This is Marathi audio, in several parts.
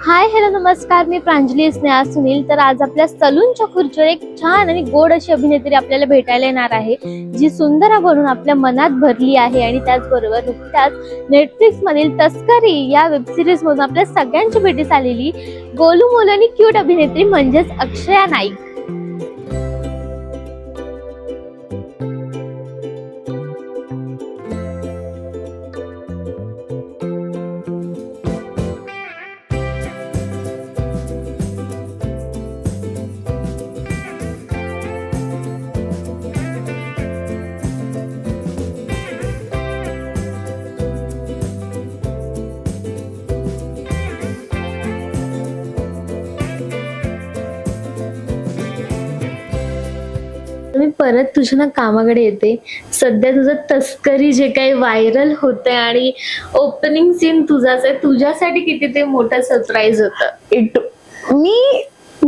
हाय हॅलो नमस्कार, मी प्रांजली स्नेहा सुनील. तर आज आपल्या सलूनच्या खुर्चीवर एक छान आणि गोड अशी अभिनेत्री आपल्याला भेटायला येणार आहे, जी सुंदरा बनून आपल्या मनात भरली आहे. आणि त्याचबरोबर नुकत्याच नेटफ्लिक्स मधील तस्करी या वेबसिरीज मधून आपल्या सगळ्यांची भेटीस आलेली गोलू मोलू आणि क्यूट अभिनेत्री म्हणजेच अक्षया नाईक. मी परत तुझ्या ना कामाकडे येते. सध्या तुझं तस्करी जे काही व्हायरल होतंय आणि ओपनिंग सीन तुझाच आहे, तुझ्यासाठी किती ते मोठं सरप्राईज होतं. मी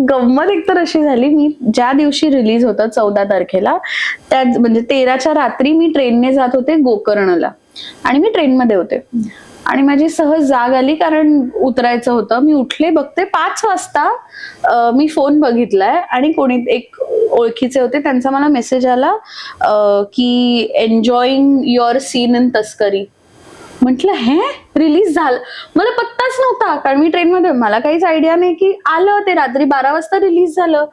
गंमत एकतर अशी झाली, मी ज्या दिवशी रिलीज होतं 14 तारखेला, त्या म्हणजे 13च्या रात्री मी ट्रेनने जात होते गोकर्णला आणि मी ट्रेनमध्ये होते आणि माझी सहज जाग आली कारण उतरायचं होतं. मी उठले, बघते 5 वाजता मी फोन बघितलाय आणि कोणी एक ओळखीचे होते, त्यांचा मला मेसेज आला की एन्जॉईंग युअर सीन इन तस्करी. म्हटलं हे रिलीज झालं, मला पत्ताच नव्हता कारण मी ट्रेनमध्ये, मला काहीच आयडिया नाही की आलं. ते रात्री 12 वाजता रिलीज झालं.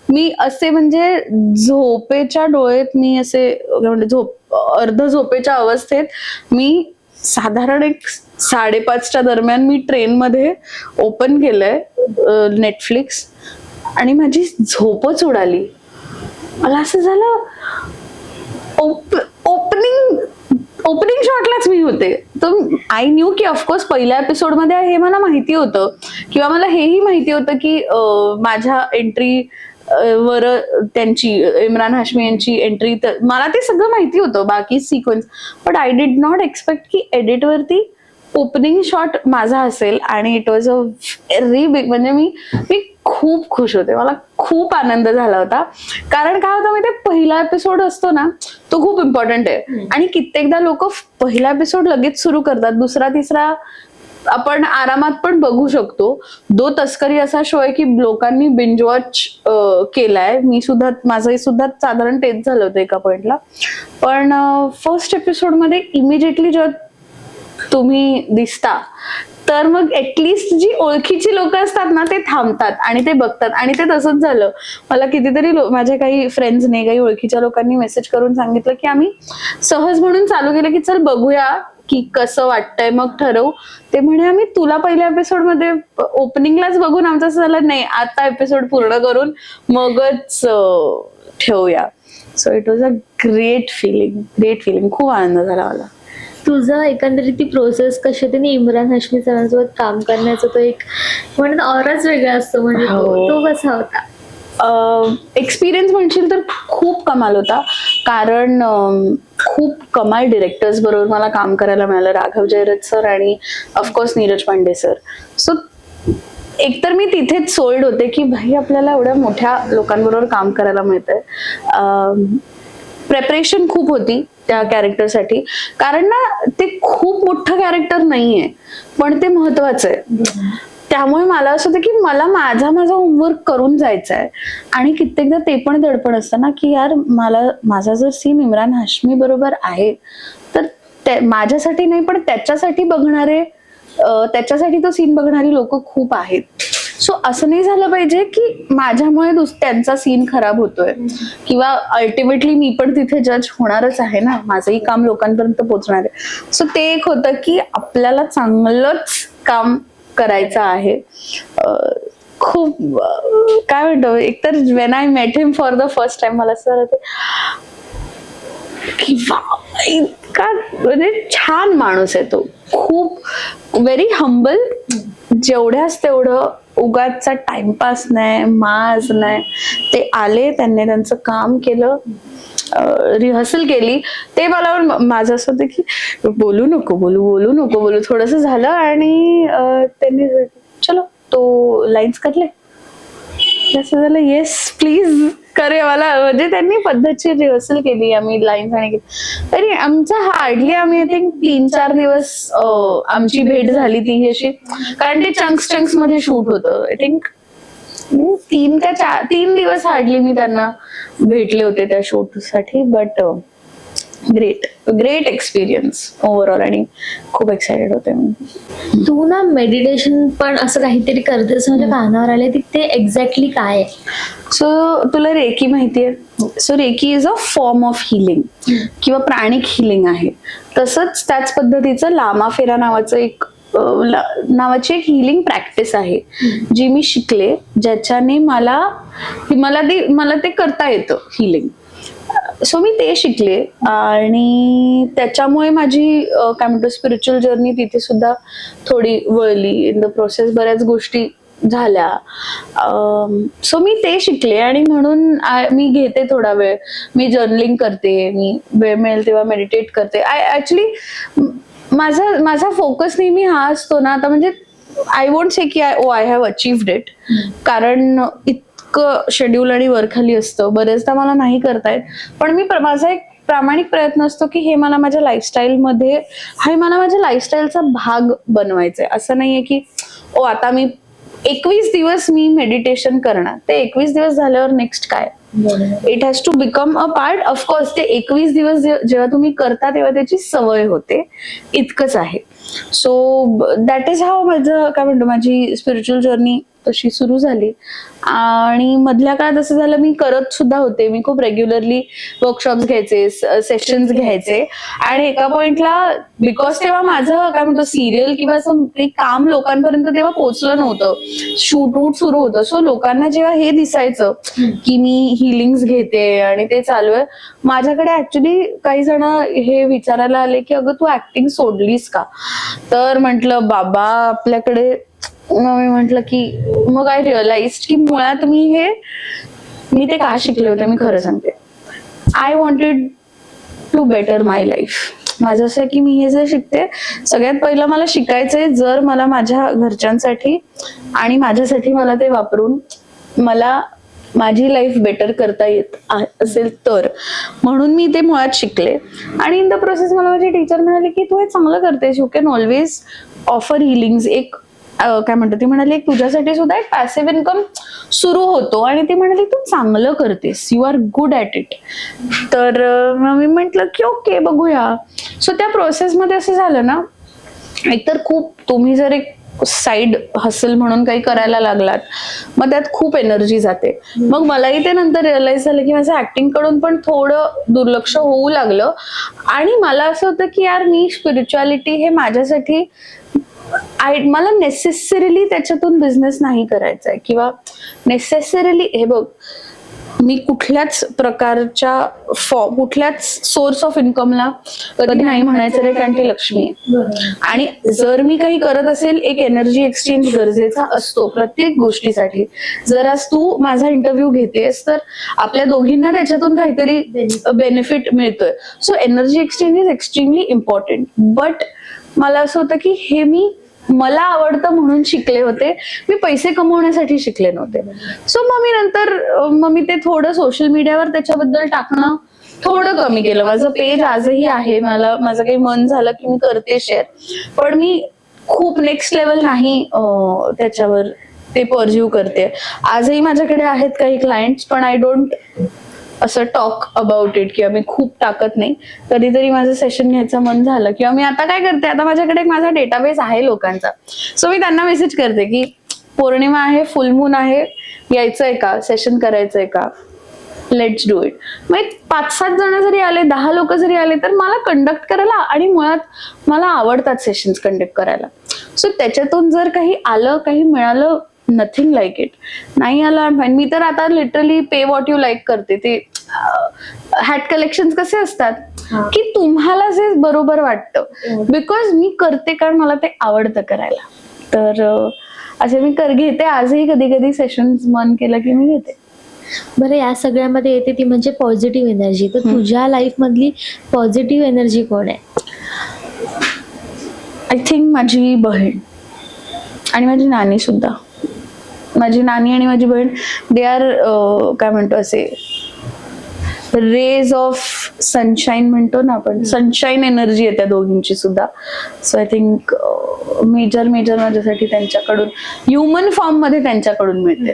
मी असे म्हणजे झोपेच्या डोळ्यात मी असे म्हणजे अर्ध झोपेच्या अवस्थेत मी साधारण एक 5:30च्या दरम्यान मी ट्रेनमध्ये ओपन केलंय नेटफ्लिक्स आणि माझी झोपच उडाली. मला असं झालं, ओपनिंग शॉटलाच मी होते. तर आय न्यू की ऑफकोर्स पहिल्या एपिसोड मध्ये हे मला माहिती होतं, किंवा मला हेही माहिती होतं की माझ्या एंट्री वर त्यांची, इम्रान हाशमी यांची एंट्री, तर मला ते सगळं माहिती होतं बाकी sequence. But I did not expect की एडिट वरती ओपनिंग शॉट माझा असेल. आणि it was a very big, म्हणजे मी खूप खुश होते. मला खूप आनंद झाला होता. कारण काय होतं माहितीये, पहिला एपिसोड असतो ना, तो खूप इम्पॉर्टंट आहे. आणि कित्येकदा लोक पहिला एपिसोड लगेच सुरू करतात, दुसरा तिसरा आपण आरामात पण बघू शकतो. दो तस्करी असा शो आहे की लोकांनी बिंज वॉच केलाय. मी सुद्धा, माझंही सुद्धा साधारण तेच झालं होतं एका पॉइंटला. पण फर्स्ट एपिसोड मध्ये इमिजिएटली जेव्हा तुम्ही दिसता, तर मग ऍटलिस्ट जी ओळखीची लोक असतात ना, ते थांबतात आणि ते बघतात. आणि ते तसंच झालं. मला कितीतरी माझ्या काही फ्रेंड्सने, काही ओळखीच्या लोकांनी मेसेज करून सांगितलं की आम्ही सहज म्हणून चालू केलं की चल बघूया की कसं वाटतंय, मग ठरवू. ते म्हणे आम्ही तुला पहिल्या एपिसोड मध्ये ओपनिंगलाच बघून आमचं असं झालं, नाही आता एपिसोड पूर्ण करून मगच ठेवूया. So it was a great feeling. खूप आनंद झाला मला. तुझं एकंदरीत ती प्रोसेस कशी होती, इम्रान हाशमी सरांसोबत काम करण्याचा तो एक म्हणून ऑराच वेगळा असतो, म्हणजे तो कसा होता? एक्सपिरियन्स म्हणशील तर खूप कमाल होता. कारण खूप कमाल डिरेक्टर्स बरोबर मला काम करायला मिळालं. राघव जयरथ सर आणि of course Neeraj Pandey sir. So एकतर मी तिथेच सोल्ड होते की भाई आपल्याला एवढ्या मोठ्या लोकांबरोबर काम करायला मिळतंय. प्रेपरेशन खूप होती त्या कॅरेक्टरसाठी, कारण ना ते खूप मोठं कॅरेक्टर नाहीये, पण ते महत्वाचं आहे. त्यामुळे मला असं होतं की मला माझा होमवर्क करून जायचा आहे. आणि कित्येकदा ते पण दडपण असतं ना की यार मला माझा जर सीन इम्रान हाशमी बरोबर आहे, तर माझ्यासाठी नाही पण त्याच्यासाठी बघणारे, त्याच्यासाठी तो सीन बघणारी लोक खूप आहेत. सो असं नाही झालं पाहिजे की माझ्यामुळे त्यांचा सीन खराब होतोय, किंवा अल्टिमेटली मी पण तिथे जज होणारच आहे ना, माझंही काम लोकांपर्यंत पोहोचणार आहे. सो ते एक होतं की आपल्याला चांगलंच काम करायचं आहे. खूप काय म्हणतो, एकतर when I met him for the first time मला असं झालं की इतका म्हणजे छान माणूस आहे तो. खूप व्हेरी हंबल, जेवढ्याच तेवढं, उगाचचा टाइमपास नाही, माज नाही. ते आले, त्यांनी त्यांचं काम केलं, रिहर्सल केली. ते मला माझं असं होतं की बोलू नको थोडस झालं. आणि त्यांनी चलो तो लाईन्स करले, असं झालं येस प्लीज खरे मला म्हणजे त्यांनी पद्धतशीर रिहर्सल केली, आम्ही लाईन्स आणि तरी आमचा हार्डली आम्ही आय थिंक 3-4 दिवस आमची भेट झाली ती अशी, कारण ते चंक्स मध्ये शूट होतं. आय थिंक 3 दिवस हार्डली मी त्यांना भेटले होते त्या शूट साठी. बट ग्रेट एक्सपिरियन्स ओव्हरऑल आणि खूप एक्सायटेड होते मी. तू ना मेडिटेशन पण असं काहीतरी करतेस म्हणजे कानावर आले, ते एक्झॅक्टली काय आहे? सो तुला रेकी माहितीये? So reiki is a form of healing किंवा प्राणिक हिलिंग आहे. तसंच त्याच पद्धतीचं लामा फेरा नावाची एक हिलिंग प्रॅक्टिस आहे जी मी शिकले, ज्याच्याने मला ते करता येतं हिलिंग. सो मी ते शिकले आणि त्याच्यामुळे माझी काय म्हणतो स्पिरिच्युअल जर्नी तिथे सुद्धा थोडी वळली. इन द प्रोसेस बऱ्याच गोष्टी झाल्या. सो मी ते शिकले आणि म्हणून मी घेते थोडा वेळ, मी जर्नलिंग करते, मी वेळ मिळेल तेव्हा मेडिटेट करते. ऍक्च्युली माझा फोकस नेहमी हा असतो ना, आता म्हणजे आय वोंट से की आय हॅव अचीव्ड इट, कारण इतकं शेड्यूल आणि वरखाली असतं, बरेचदा मला नाही करता येत. पण माझा एक प्रामाणिक प्रयत्न असतो की हे मला माझ्या लाईफस्टाईलचा भाग बनवायचंय. असं नाहीये की आता मी 21 दिवस मी मेडिटेशन करणार, ते 21 दिवस झाल्यावर नेक्स्ट काय. It has to become a part. Of course ते 21 दिवस जेव्हा तुम्ही करता तेव्हा त्याची सवय होते, इतकंच आहे. सो दॅट इज हाऊ माझी स्पिरिच्युअल जर्नी तशी सुरू झाली. आणि मधल्या काळात असं झालं, मी करत सुद्धा होते, मी खूप रेग्युलरली वर्कशॉप्स घ्यायचे, सेशन्स घ्यायचे. आणि एका पॉइंटला बिकॉज तेव्हा माझं सिरियल किंवा असं काही काम लोकांपर्यंत तेव्हा पोहोचलं नव्हतं, शूट सुरू होतं. सो लोकांना जेव्हा हे दिसायचं की मी हिलिंग्स घेते आणि ते चालू आहे, माझ्याकडे ऍक्च्युली काही जण हे विचारायला आले की अगं तू ऍक्टिंग सोडलीस का? तर म्हंटल बाबा आपल्याकडे, मग मी म्हंटल की मग आय रिअलाइज की मुळात मी ते का शिकले होते. मी खरं सांगते, I wanted to better my life. माझं असं आहे की मी हे जे शिकते, सगळ्यात पहिलं मला शिकायचंय, जर मला माझ्या घरच्यांसाठी आणि माझ्यासाठी मला ते वापरून मला माझी लाईफ बेटर करता येत असेल तर. म्हणून मी ते मुळात शिकले. आणि इन द प्रोसेस मला माझी टीचर म्हणाली की तू हे चांगलं करतेस, यू कॅन ऑलवेज ऑफर हिलिंग्स. एक काय म्हणतात, ती म्हणाली तुझ्यासाठी सुद्धा एक पॅसिव्ह इन्कम सुरू होतो. आणि ती म्हणाली तू चांगलं करतेस, you are good at it. तर मी म्हंटल की ओके बघूया. सो त्या प्रोसेसमध्ये असं झालं ना, एकतर खूप तुम्ही जर एक साईड हसल म्हणून काही करायला लागलात, मग त्यात खूप एनर्जी जाते. मग मलाही ते नंतर रिअलाइज झालं की माझं ऍक्टिंग कडून पण थोडं दुर्लक्ष होऊ लागलं. आणि मला असं होतं की यार मी स्पिरिच्युअलिटी हे माझ्यासाठी, मला नेसेसरीली त्याच्यातून बिझनेस नाही करायचा आहे, किंवा नेसेसरीली हे बघ, मी कुठल्याच प्रकारच्या कुठल्याच सोर्स ऑफ इन्कमला कधी नाही म्हणायचं रे, कारण ती लक्ष्मी आहे. आणि जर मी काही करत असेल, एक एनर्जी एक्सचेंज गरजेचा असतो प्रत्येक गोष्टीसाठी. जर आज तू माझा इंटरव्ह्यू घेतेस तर आपल्या दोघींना त्याच्यातून काहीतरी बेनिफिट मिळतोय. So energy exchange is extremely important. But मला असं होतं की हे मला आवडतं म्हणून शिकले होते, मी पैसे कमवण्यासाठी शिकले नव्हते. सो मग मी ते थोडं सोशल मीडियावर त्याच्याबद्दल टाकणं थोडं कमी केलं. माझं पेज आजही आहे, माझं काही मन झालं की मी करते शेअर, पण मी खूप नेक्स्ट लेवल नाही त्याच्यावर ते परज्यू करते. आजही माझ्याकडे आहेत काही क्लायंट्स, पण आय डोंट असं टॉक अबाउट इट, किंवा मी खूप टाकत नाही. कधीतरी माझं सेशन घ्यायचं मन झालं, किंवा मी आता काय करते, आता माझ्याकडे माझा डेटाबेस आहे लोकांचा. सो मी त्यांना मेसेज करते की पौर्णिमा आहे, फुल मून आहे, यायचंय का, सेशन करायचंय का, लेट्स डू इट. मग 5-7 जण जरी आले, 10 लोक जरी आले, तर मला कंडक्ट करायला, आणि मुळात मला आवडतात सेशन्स कंडक्ट करायला. सो त्याच्यातून जर काही आलं, काही मिळालं, नथिंग लाईक इट. नाही आला, मी तर आता literally pay what you like करते. ते हॅट कलेक्शन कसे असतात की तुम्हाला जे बरोबर वाटतं, बिकॉज मी करते कारण मला ते आवडतं करायला. तर असे मी घेते. आजही कधी कधी सेशन मन केलं की मी घेते. बरं, या सगळ्यामध्ये येते ती म्हणजे पॉझिटिव्ह एनर्जी. तर तुझ्या लाईफ मधली पॉझिटिव्ह एनर्जी कोण आहे? आय थिंक माझी बहीण आणि माझी नानी सुद्धा. माझी नानी आणि माझी बहीण दे आर काय म्हणतो असे रेज ऑफ सनशाईन म्हणतो ना आपण, सनशाईन एनर्जी आहे त्या दोघींची सुद्धा. सो आय थिंक मेजर माझ्यासाठी त्यांच्याकडून ह्युमन फॉर्म मध्ये त्यांच्याकडून मिळते.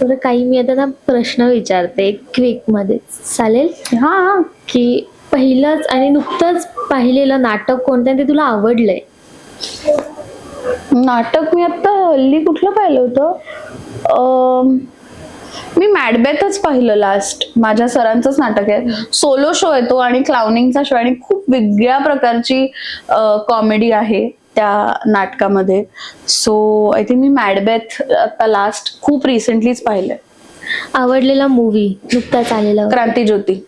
बरं, काही मी आता ना प्रश्न विचारते क्विक मध्ये, चालेल? हा, की पहिलंच आणि नुकतंच पाहिलेलं नाटक कोणतं आणि ते तुला आवडलंय? नाटक मी आता हल्ली कुठलं पाहिलं होतं, मी मॅडबेथच पाहिलं लास्ट. माझ्या सरांचंच नाटक आहे, सोलो शो आहे तो आणि क्लाउनिंगचा शो, आणि खूप वेगळ्या प्रकारची कॉमेडी आहे त्या नाटकामध्ये. सो आय थिंक मी मॅडबेथ आता लास्ट खूप रिसेंटलीच पाहिलंय. आवडलेला मूवी नुकताच आलेला? क्रांतिज्योती.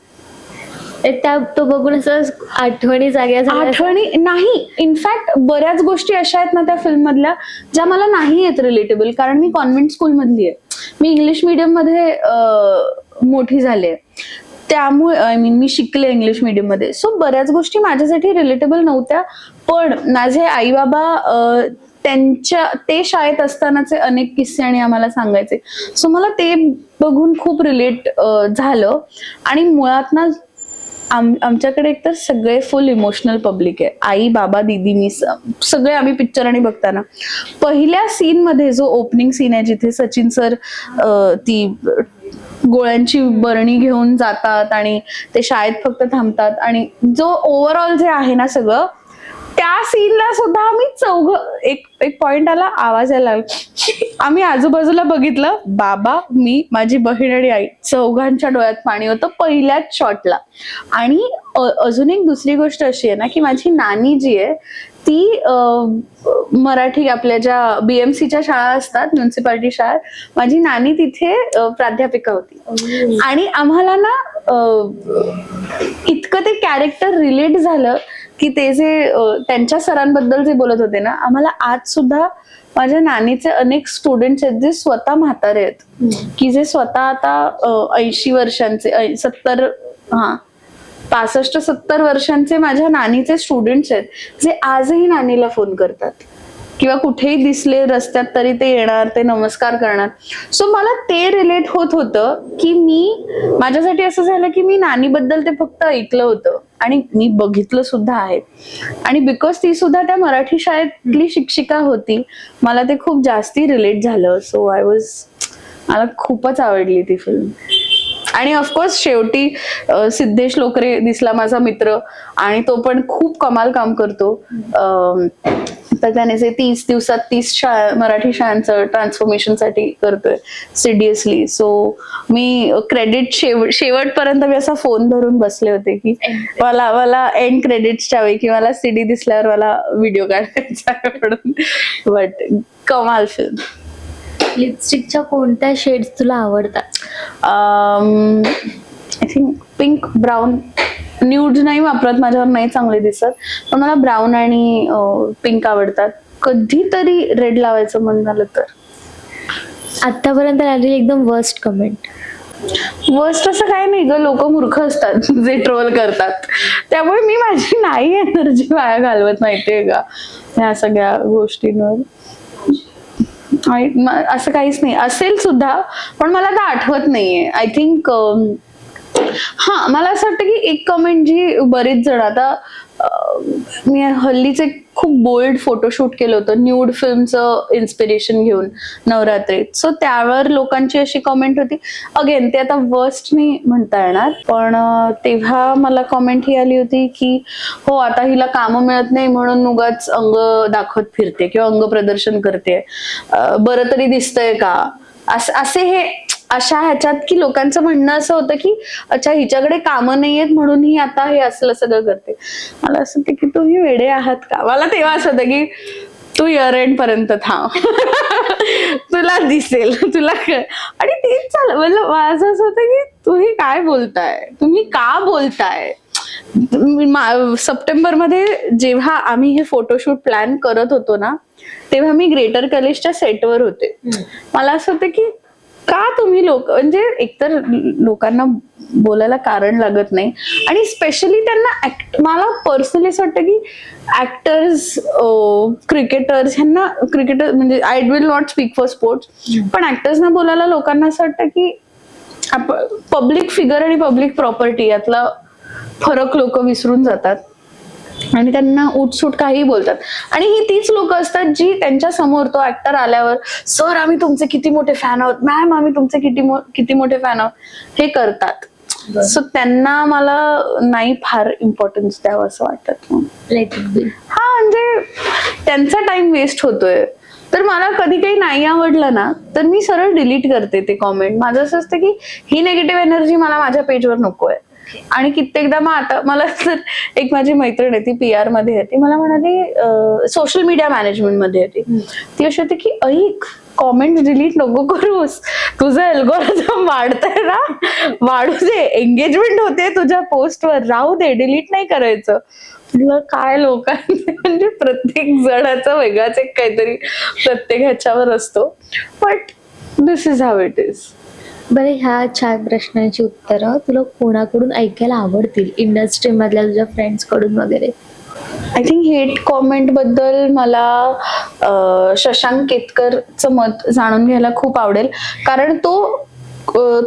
त्या तो बघून असं आठवणी जाग्या झाल्या? आठवणी नाही, इनफॅक्ट बऱ्याच गोष्टी अशा आहेत ना त्या फिल्म मधल्या ज्या मला नाही आहेत रिलेटेबल, कारण मी कॉन्व्हेंट स्कूल मधली आहे, मी इंग्लिश मीडियम मध्ये मोठी झाले, त्यामुळे आय मीन मी शिकले इंग्लिश मीडियम मध्ये. सो बऱ्याच गोष्टी माझ्यासाठी रिलेटेबल नव्हत्या, पण माझे आई बाबा ते शाळेत असतानाचे अनेक किस्से आणि आम्हाला सांगायचे. सो मला ते बघून खूप रिलेट झालं. आणि मुळात ना आमच्याकडे एकतर सगळे फुल इमोशनल पब्लिक आहे, आई बाबा दीदी मी सगळे. आम्ही पिक्चर आणि बघताना पहिल्या सीन मध्ये जो ओपनिंग सीन आहे जिथे सचिन सर ती गोळ्यांची बरणी घेऊन जातात आणि ते शाळेत फक्त थांबतात, आणि जो ओव्हरऑल जे आहे ना सगळं, त्या सीनला सुद्धा आम्ही एक पॉइंट आला, आवाज यायला लागला, आम्ही आजूबाजूला बघितलं, बाबा मी माझी बहीण आणि आई चौघांच्या डोळ्यात पाणी होतं पहिल्याच शॉटला. आणि अजून एक दुसरी गोष्ट अशी आहे ना की माझी नानी जी आहे ती मराठी आपल्या ज्या बीएमसीच्या शाळा असतात, म्युन्सिपालिटी शाळा, माझी नानी तिथे प्राध्यापिका होती. आणि आम्हाला ना इतकं ते कॅरेक्टर रिलेट झालं की ते जे त्यांच्या सरांबद्दल जे बोलत होते ना, आम्हाला आज सुद्धा माझ्या नानीचे अनेक स्टुडंट्स आहेत जे स्वतः म्हातारे आहेत, की जे स्वतः आता 80 वर्षांचे 65-70 वर्षांचे माझ्या नानीचे स्टुडंट्स आहेत, जे आजही नानीला फोन करतात किंवा कुठेही दिसले रस्त्यात तरी ते येणार, ते नमस्कार करणार. सो मला ते रिलेट होत होतं की माझ्यासाठी असं झालं की मी नानीबद्दल ते फक्त ऐकलं होतं आणि मी बघितलं सुद्धा आहे. आणि बिकॉज ती सुद्धा त्या मराठी शाळेतली शिक्षिका होती, मला ते खूप जास्ती रिलेट झालं. सो मला खूपच आवडली ती फिल्म. आणि ऑफकोर्स शेवटी सिद्धेश लोकरे दिसला माझा मित्र, आणि तो पण खूप कमाल काम करतो. तर त्याने जे 30 दिवसात 30 मराठी शाळांचं ट्रान्सफॉर्मेशन साठी करतोय सिरियसली. सो मी क्रेडिट शेवटपर्यंत मी असा फोन धरून बसले होते की मला एंड क्रेडिट्सच्या वेळी की मला सीडी दिसल्यावर मला व्हिडिओ काढायचा आहे म्हणून. बट कमाल फिल्म. लिपस्टिकच्या कोणत्या शेड्स तुला आवडतात? I think pink, brown. Nude नाही वापरत, माझ्यावर नाही चांगले दिसत, पण मला ब्राऊन आणि पिंक आवडतात. कधीतरी रेड लावायचं मन झालं तर. आतापर्यंत आलेली एकदम वर्स्ट कमेंट? वर्स्ट असं काय नाही ग, लोक मूर्ख असतात जे ट्रोल करतात, त्यामुळे मी माझी नाही एनर्जी वाया घालवत, माहितीये का, ह्या सगळ्या गोष्टींवर. असं काहीच नाही, असेल सुद्धा पण मला आता आठवत नाहीये. आय थिंक मला असं वाटतं की एक कमेंट जी बरीच जण, आता मी हल्लीच एक खूप बोल्ड फोटोशूट केलं होतं न्यूड फिल्मचं इन्स्पिरेशन घेऊन नवरात्रीत. सो त्यावर लोकांची अशी कमेंट होती, अगेन ते आता वर्स्ट नाही म्हणता येणार, पण तेव्हा मला कमेंट ही आली होती की हो आता हिला कामं मिळत नाही म्हणून उगाच अंग दाखवत फिरते किंवा अंग प्रदर्शन करते, बरं तरी दिसतंय का, असे हे अशा ह्याच्यात की लोकांचं म्हणणं असं होतं की अच्छा हिच्याकडे कामं नाहीयेत म्हणून ही आता हे असलं सगळं करते. मला असं होतं की तुम्ही वेडे आहात का. मला तेव्हा असं होतं की तू इयर एंड पर्यंत थांब तुला दिसेल, तुला आणि तेच झालं. मतलब माझं असं होतं की तुम्ही काय बोलताय, तुम्ही का बोलताय. सप्टेंबर मध्ये जेव्हा आम्ही हे फोटोशूट प्लॅन करत होतो ना, तेव्हा मी ग्रेटर कॉलेजच्या सेटवर होते. मला असं होतं की का तुम्ही लोक म्हणजे एकतर लोकांना बोलायला कारण लागत नाही आणि स्पेशली त्यांना मला पर्सनली असं वाटतं की ऍक्टर्स क्रिकेटर्स ह्यांना क्रिकेटर म्हणजे I will not speak for sports पण ऍक्टर्सना बोलायला लोकांना असं वाटतं की पब्लिक फिगर आणि पब्लिक प्रॉपर्टी यातला फरक लोक विसरून जातात आणि त्यांना उठसूट काही बोलतात आणि ही तीच लोक असतात जी त्यांच्या समोर तो ऍक्टर आल्यावर सर आम्ही तुमचे किती मोठे फॅन आहोत, मॅम आम्ही तुमचे किती मोठे फॅन आहोत हे करतात. सो त्यांना मला नाही फार इम्पॉर्टन्स द्यावं असं वाटत. हा म्हणजे त्यांचा टाइम वेस्ट होतोय. तर मला कधी काही नाही आवडलं ना तर मी सरळ डिलीट करते ते कॉमेंट. माझं असं असतं की ही निगेटिव्ह एनर्जी मला माझ्या पेजवर नकोय. आणि कित्येकदा मग आता मला तर एक माझी मैत्रीण आहे ती PR मध्ये आहे, ती मला म्हणाली सोशल मीडिया मॅनेजमेंट मध्ये आहे ती अशी होती की ऐक कॉमेंट डिलीट नको करूस, तुझं अल्गोरिदम वाढतंय ना, वाढू दे, एंगेजमेंट होते तुझ्या पोस्टवर, राहू दे, डिलीट नाही करायचं. म्हटलं काय लोकांचे म्हणजे प्रत्येक जणाचा वेगळाच एक काहीतरी प्रत्येक ह्याच्यावर असतो. But this is how it is. बरं, ह्या 4 प्रश्नांची उत्तरं तुला कोणाकडून ऐकायला आवडतील इंडस्ट्री मधल्या तुझ्या फ्रेंड्स कडून वगैरे? आय थिंक हेट कॉमेंट बद्दल मला शशांक केतकरचं मत जाणून घ्यायला खूप आवडेल कारण तो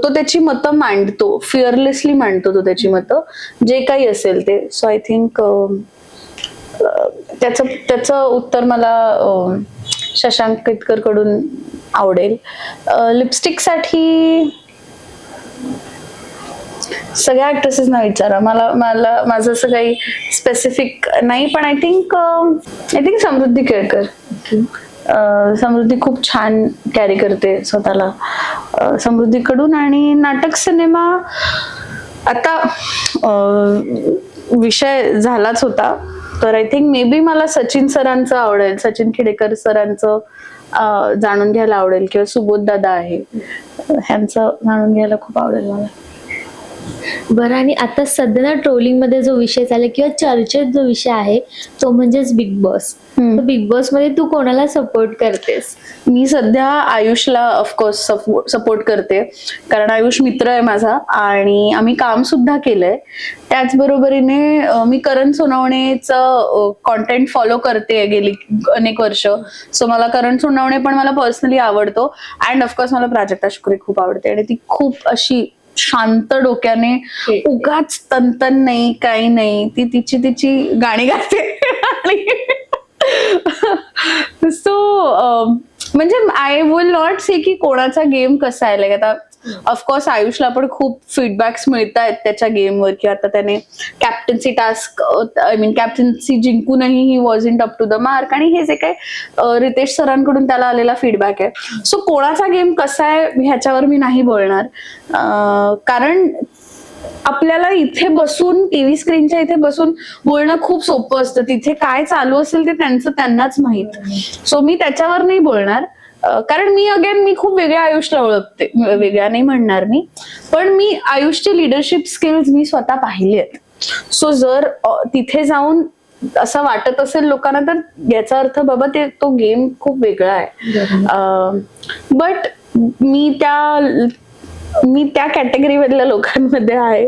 त्याची मतं मांडतो, फिअरलेसली मांडतो तो त्याची मतं जे काही असेल ते. सो आय थिंक त्याचं उत्तर मला शशांक केतकर कडून आवडेल. लिपस्टिक साठी सगळ्या ऍक्ट्रेसेसना विचारा, मला माझं असं काही स्पेसिफिक नाही. पण आय थिंक समृद्धी केळकर. समृद्धी खूप छान कॅरी करते स्वतःला समृद्धीकडून. आणि नाटक सिनेमा आता विषय झालाच होता तर आय थिंक मे बी मला सचिन सरांचं आवडेल, सचिन खेडेकर सरांचं जाणून घ्यायला आवडेल किंवा सुबोध दादा आहे ह्यांचं जाणून घ्यायला खूप आवडेल मला. बरं, आणि आता सध्या ट्रोलिंग मध्ये जो विषय चालला किंवा चर्चेत जो विषय आहे तो म्हणजेच बिग बॉस. बिग बॉस मध्ये तू कोणाला सपोर्ट करतेस? मी सध्या आयुषला ऑफकोर्स सपोर्ट करते कारण आयुष मित्र आहे माझा आणि आम्ही काम सुद्धा केलंय. त्याचबरोबरीने मी करण सोनवणेचं कॉन्टेंट फॉलो करते गेली अनेक वर्ष. सो मला करण सोनवणे पण मला पर्सनली आवडतो अँड ऑफकोर्स मला प्राजक्ता शुक्रे खूप आवडते आणि ती खूप अशी शांत डोक्याने उगाच तनतन नाही काही नाही ती तिची गाणी गाते. सो म्हणजे आय विल नॉट से की कोणाचा गेम कसा आहे. लाईक आता ऑफकोर्स आयुषला पण खूप फीडबॅक्स मिळत आहेत त्याच्या गेमवर की आता त्याने कॅप्टन्सी टास्क कॅप्टन्सी जिंकूनही he wasn't up to the mark आणि हे जे काही रितेश सरांकडून त्याला आलेला फीडबॅक आहे. सो कोणाचा गेम कसा आहे ह्याच्यावर मी नाही बोलणार कारण आपल्याला इथे बसून टीव्ही स्क्रीनच्या इथे बसून बोलणं खूप सोपं असतं. तिथे काय चालू असेल ते त्यांनाच माहित. सो मी त्याच्यावर नाही बोलणार कारण मी खूप वेगळ्या आयुषला ओळखते. वेगळ्या नाही म्हणणार मी, पण मी आयुषचे लिडरशिप स्किल्स मी स्वतः पाहिले आहेत. सो जर तिथे जाऊन असं वाटत असेल लोकांना तर याचा अर्थ बाबा तो गेम खूप वेगळा आहे. बट मी त्या कॅटेगरी मधल्या लोकांमध्ये आहे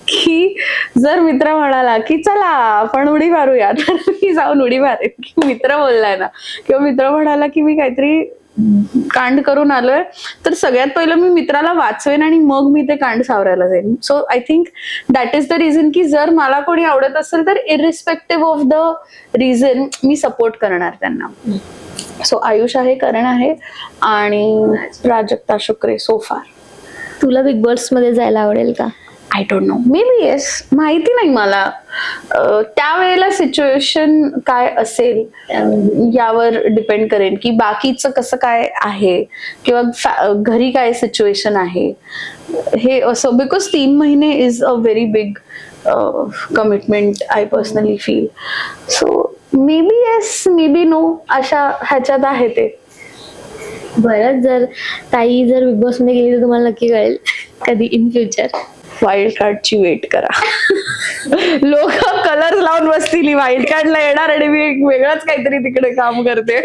की जर मित्र म्हणाला की चला आपण उडी मारूया तर मी जाऊन उडी मारेन. की मित्र बोललाय ना किंवा मित्र म्हणाला की मी काहीतरी कांड करून आलोय तर सगळ्यात पहिलं मी मित्राला वाचवेन आणि मग मी ते कांड सावरायला जाईन. So I think that is the reason की जर मला कोणी आवडत असेल तर irrespective of the reason me support करणार त्यांना. सो आयुष आहे, करण आहे आणि प्राजक्ता शुक्रे सो फार. तुला बिग बॉस मध्ये जायला आवडेल का? I don't know, may be yes, माहिती नाही मला. त्यावेळेला सिच्युएशन काय असेल यावर डिपेंड करेन की बाकीचं कसं काय आहे किंवा घरी काय सिच्युएशन आहे हे असं. बिकॉज 3 महिने is a very big commitment I personally feel. So maybe yes, maybe no अशा ह्याच्यात आहे ते. बरं, जर बिग बॉस मध्ये गेली तर तुम्हाला नक्की कळेल कधी इन फ्युचर. वाईल्ड कार्डची वेट करा. लोक कलर लावून बसतील वाईल्ड कार्डला येणार आणि मी एक वेगळंच काहीतरी तिकडे काम करते.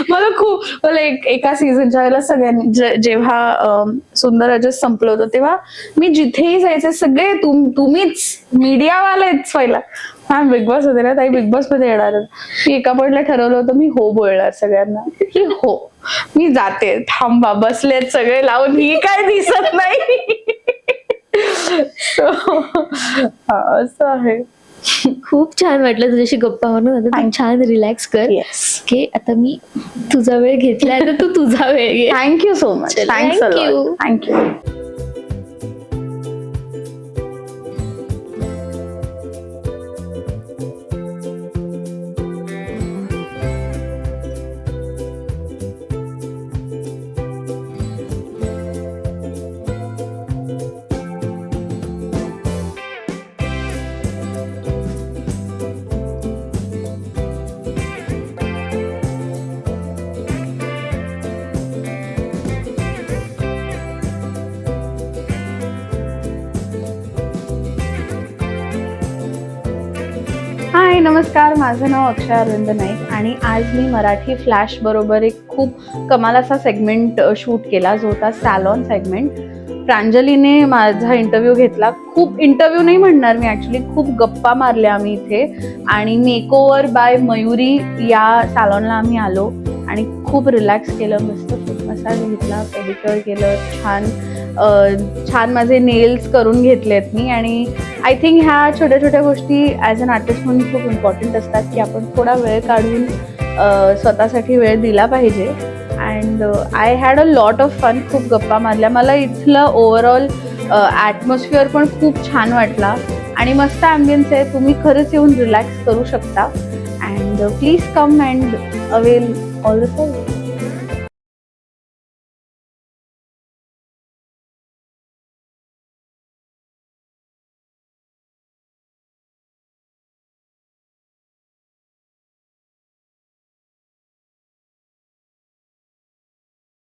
मला खूप मला एका सीझनच्या वेळेला सगळ्यांनी जेव्हा सुंदर राजस संपलं होतं तेव्हा मी जिथेही जायचे सगळे तुम्हीच मीडियावालेच पहिला हा बिग बॉस होते ना ताई बिग बॉस मध्ये येणार मी एका पॉइंटला ठरवलं होतं मी हो बोलणार सगळ्यांना की हो मी जाते थांबा बसलेत सगळे लावून ही काय दिसत नाही. असं आहे. खूप छान वाटलं तुझ्याशी गप्पा मारून. आता तू छान रिलॅक्स कर. ओके आता मी तुझा वेळ घेतलाय तर तू तुझा वेळ घे. Thank you so much. Thank you. Thank you. Hi नमस्कार, माझं नाव अक्षय अरविंद नाईक आणि आज मी मराठी फ्लॅश बरोबर एक खूप कमाल असा सेगमेंट शूट केला जो होता सॅलॉन सेगमेंट. प्रांजलीने माझा इंटरव्ह्यू घेतला. खूप इंटरव्ह्यू नाही म्हणणार मी, ॲक्च्युली खूप गप्पा मारल्या आम्ही इथे आणि मेकओव्हर बाय मयुरी या सॅलॉनला आम्ही आलो आणि खूप रिलॅक्स केलं. मस्त फूट मसाज घेतला, पेडिक्युअर केलं, छान माझे नेल्स करून घेतलेत मी. आणि आय थिंक ह्या छोट्या छोट्या गोष्टी ॲज अन आर्टिस्ट म्हणून खूप इम्पॉर्टंट असतात की आपण थोडा वेळ काढून स्वतःसाठी वेळ दिला पाहिजे. And I had a lot of fun. खूप गप्पा मारल्या. मला इथलं ओव्हरऑल ॲटमॉस्फिअर पण खूप छान वाटला आणि मस्त ॲम्बियन्स आहे. तुम्ही खरंच येऊन रिलॅक्स करू शकता. And please come and avail all the service.